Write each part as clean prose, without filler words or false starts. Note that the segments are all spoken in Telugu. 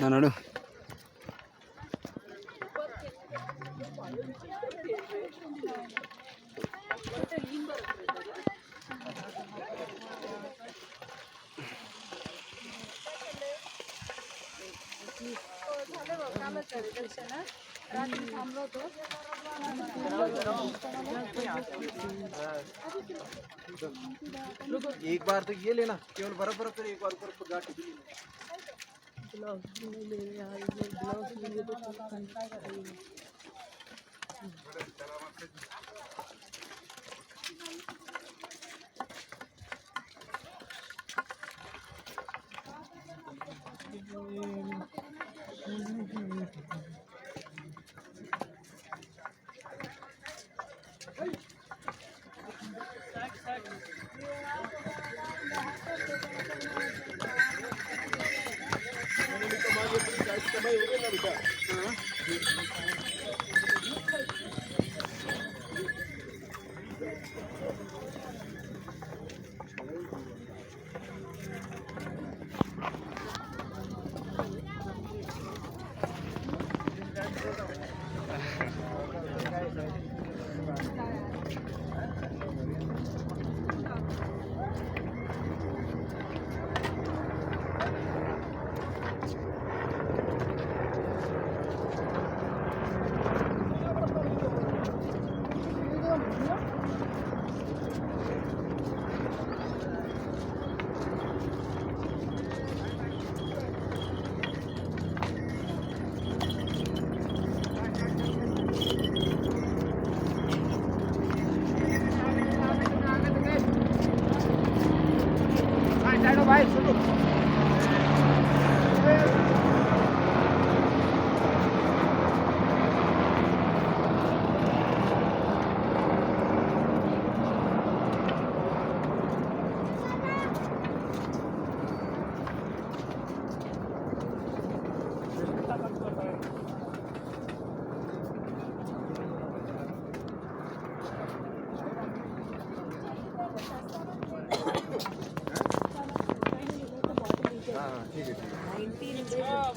నన్ను एक बार तो ये लेना, केवल बर्फ बर्फ एक बार ऊपर ऊपर घाटी भी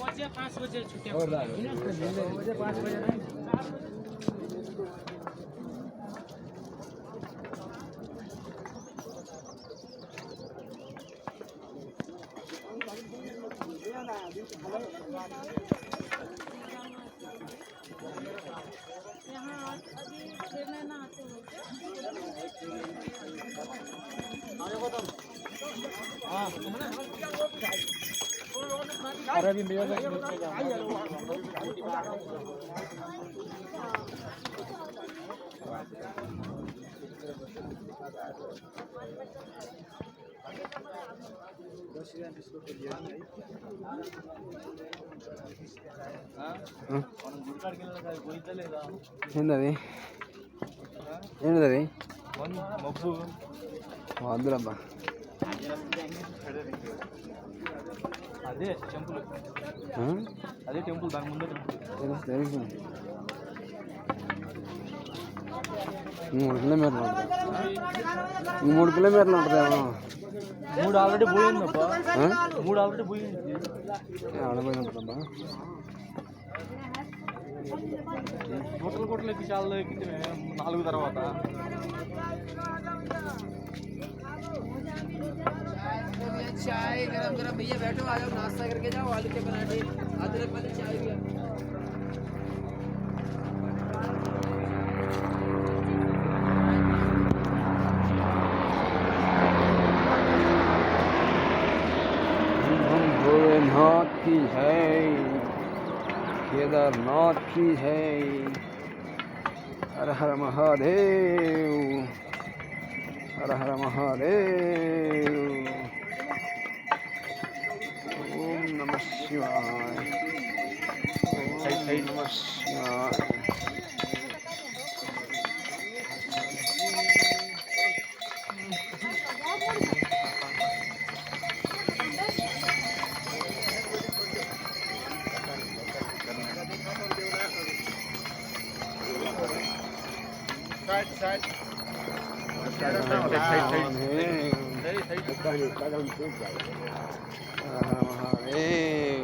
बजे 5 बजे छुट्टी और बजे 5 बजे यहाँ अभी खेलने ना आते हो अरे भी मेरा ఏంటది ఏంటది మబ్బు వద్దురబ్బా అదే టెంపుల్ అదే టెంపుల్ దాని ముందే తెలుసు 3 కిలోమీటర్లు ఉంటుంది 3 కిలోమీటర్లు ఉంటుందేమో 3 ఆల్రెడీ పోయిందబ్బా 3 ఆల్రెడీ పోయింది ఆడపోయి ఉంటుందబ్బా కోట్ల ఎక్కి చాలా ఎక్కితే 4 తర్వాత चाय गरम गरम भैया बैठो आ जाओ नाश्ता करके जाओ आलू के पराठे अदरक वाली चाय भी भोलेनाथ की है केदारनाथ की है हर हर महादेव हर हर महादेव ओम नमः शिवाय ओम नमः शिवाय साइड महादेव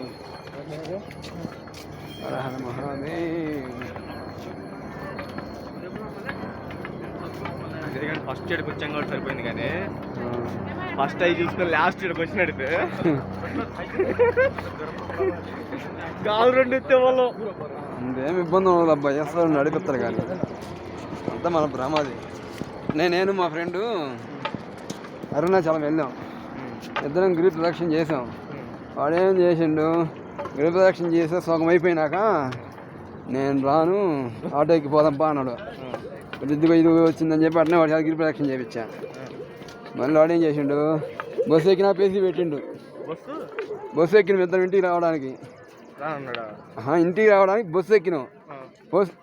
ఫస్ట్ ఇక్కడికి వచ్చాం కాబట్టి సరిపోయింది కానీ ఫస్ట్ అవి చూసుకొని లాస్ట్ ఇక్కడికి వచ్చినట్టు గాలు రెండు ఎత్తే వాళ్ళు అంతేం ఇబ్బంది ఉండదు అబ్బా, చేస్తారు నడిపిస్తారు కానీ అంతా మన భ్రమాది. నేను మా ఫ్రెండు అరుణాచలం వెళ్ళాం, ఇద్దరం గిరి ప్రదక్షిణ చేసాం. వాడేం చేసిండు, గిరి ప్రదక్షిణ చేస్తే సగం అయిపోయినాక నేను రాను ఆటోకి పోదాంపా అన్నాడు. ఇదిగో ఇది వచ్చిందని చెప్పి అట్నే వాడు గిరి ప్రదక్షిణ చేయించా. మళ్ళీ వాడేం చేసిండు, బస్సు ఎక్కినా పేసీ పెట్టిండు. బస్సు ఎక్కిన ఇద్దరం ఇంటికి రావడానికి, ఇంటికి రావడానికి బస్సు ఎక్కినాం,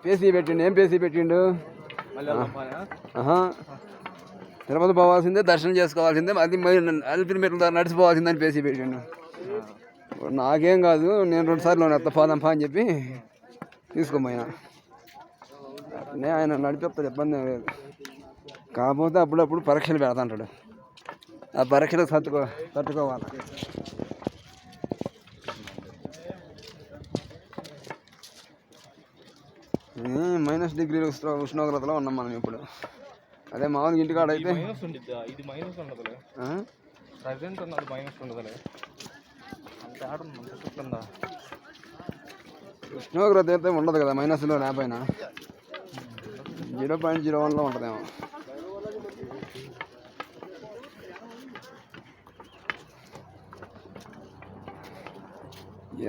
పేసీ పెట్టిండు. ఏం పేసీ పెట్టిండు, తిరుపతి పోవాల్సిందే, దర్శనం చేసుకోవాల్సిందే, అది అల్పిన మెట్ల ద్వారా నడిచిపోవాల్సిందని పేసీ పెట్టిండు. నాకేం కాదు, నేను 2 సార్లు ఎత్త పోదాంపా అని చెప్పి తీసుకోపోయినా. అట్నే ఆయన నడిపిస్తాడు, ఇబ్బంది ఏం లేదు. కాకపోతే అప్పుడప్పుడు పరీక్షలు పెడతాంటాడు, ఆ పరీక్షలకు తట్టుకోవాలి. -డిగ్రీలు ఉష్ణోగ్రతలో ఉన్నాం మనం ఇప్పుడు. అదే మామూలుగా ఇంటికాడ అయితే ఇది మైనస్ ఉండదులే, ప్రజెంట్ ఉన్నది మైనస్ ఉండదులే, అంత ఆడుందా ఉష్ణోగ్రత అయితే ఉండదు కదా, మైనస్లో లేకపోయినా 0.01లో ఉంటుందేమో.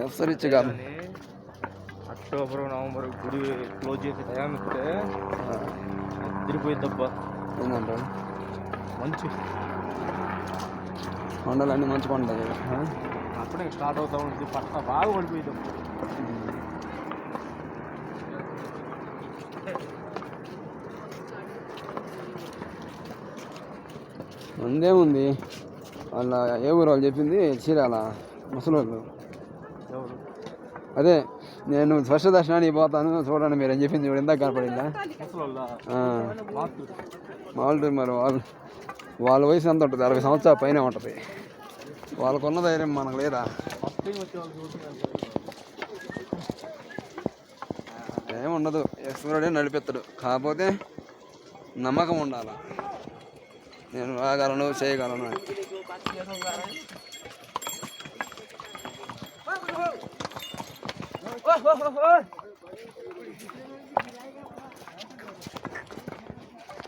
ఎఫ్సరిచ్చు కాదు, అక్టోబర్ నవంబర్ గుడి క్లోజ్ చేసే టైం ఇప్పుడే తిరిగిపోయిద్దబ్బా. ఏంటంటారు, మంచి కొండలన్నీ మంచి కొండలు అప్పుడే స్టార్ట్ అవుతా ఉంటుంది, పట్ట బాగా పడిపోయిద్దాం. ముందేముంది, వాళ్ళ ఏ ఊరు వాళ్ళు చెప్పింది చీరాల ముసలోళ్ళు. అదే నేను స్పర్శ దర్శనానికి పోతాను చూడండి మీరు అని చెప్పింది, ఇప్పుడు ఇందాక కనపడిందా. మామూలు మరి వాళ్ళ వయసు ఎంత ఉంటుంది, 60 సంవత్సరాల పైన ఉంటుంది. వాళ్ళకున్న ధైర్యం మనకు లేదా. ఏముండదు, ఎక్స్ప్లోరే నడిపెత్తాడు, కాకపోతే నమ్మకం ఉండాలి, నేను రాగలను చేయగలను అని.